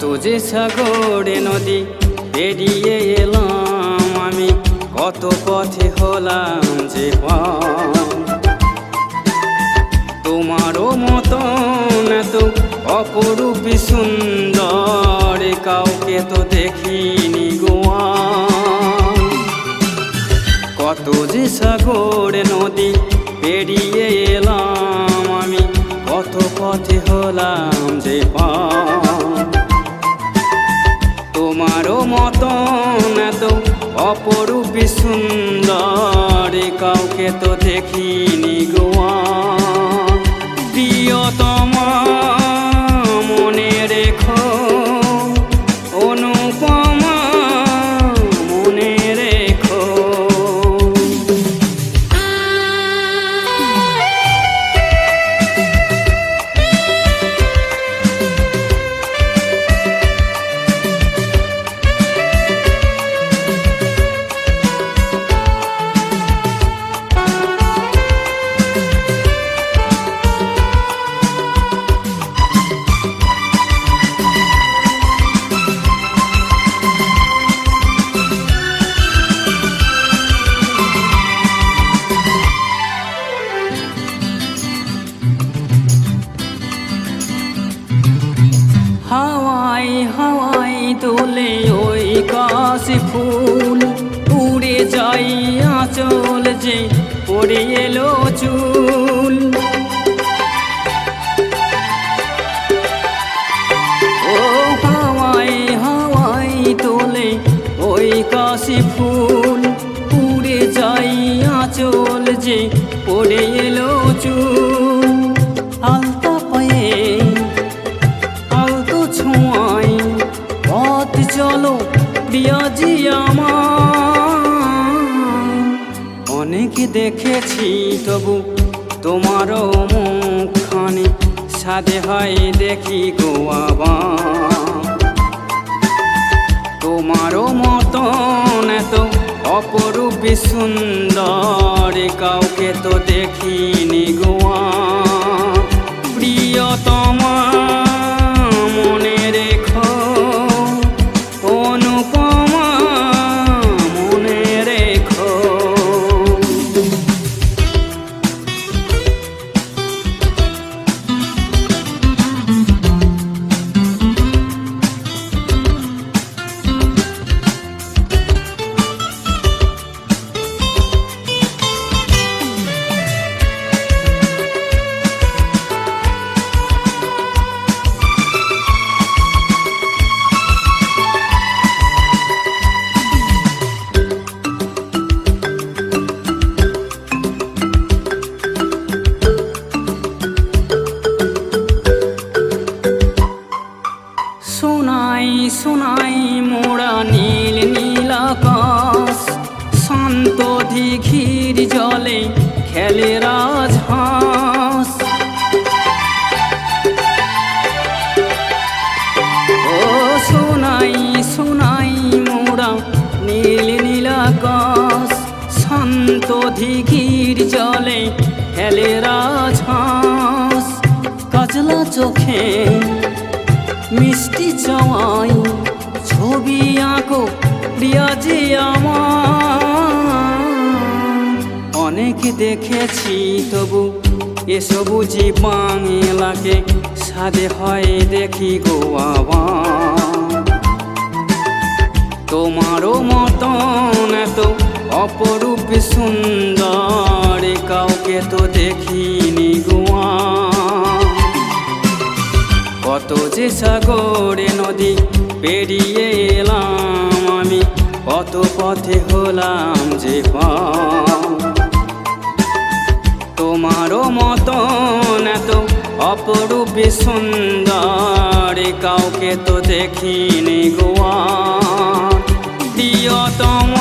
কত যে সাগরে নদী পেরিয়ে এলাম আমি, কত পথে হলাম যে পার। তোমারও মতন এত অপরূপী সুন্দর কাউকে তো দেখিনি গোয়া। কত যে সাগর নদী পেরিয়ে এলাম আমি, কত পথে হলাম যে পার। তোমারও মতন এত অপরূপী সুন্দর কাউকে তো দেখিনি গোয়া। প্রিয়তমা মনে রেখো, অনুপমা মনে রেখো। হাওয়ায় হাওয়ায় দোলে ওই কাশি ফুল, উড়ে যাই আঁচল যে পড়ে এলো চুল। ও হাওয়ায় হাওয়ায় দোলে ওই কাশি ফুল, উড়ে যাই আঁচল যে পড়ে এলো চুল। আলতা পায়ে ছোঁয়াই পথ চলো প্রিয়াজি আমার। অনেক দেখেছি তবু তোমারও মুখখানি, সাধে হয় দেখি গো আবার। তোমারও মতন এত অপরূপী সুন্দর কাউকে তো দেখিনি গোয়া। প্রিয়তমা মনে রেখো, অনুপমা মনে রেখো। শোনাই শোনাই মোরা নীল নীল আকাশ, শান্ত দিঘির জলে খেলে রাজহাঁস। ও শোনাই শোনাই মোরা নীল নীল আকাশ, শান্ত দিঘির জলে খেলে রাজহাঁস। কাজলা চোখে মিষ্টি চাওয়াই ছবি আঁকো প্রিয়াজি আমার। অনেক দেখেছি তবু এসবু যে বাংলাকে, সাধে হয় দেখি গো আবার। তোমারও মতন এত অপরূপী সুন্দর কাউকে তো দেখিনি গোয়া। কত যে সাগরে নদী পেরিয়ে এলাম আমি, কত পথে হলাম যে পার। তোমারও মতন এত অপরূপী সুন্দর কাউকে তো দেখিনি গোয়া। প্রিয়তম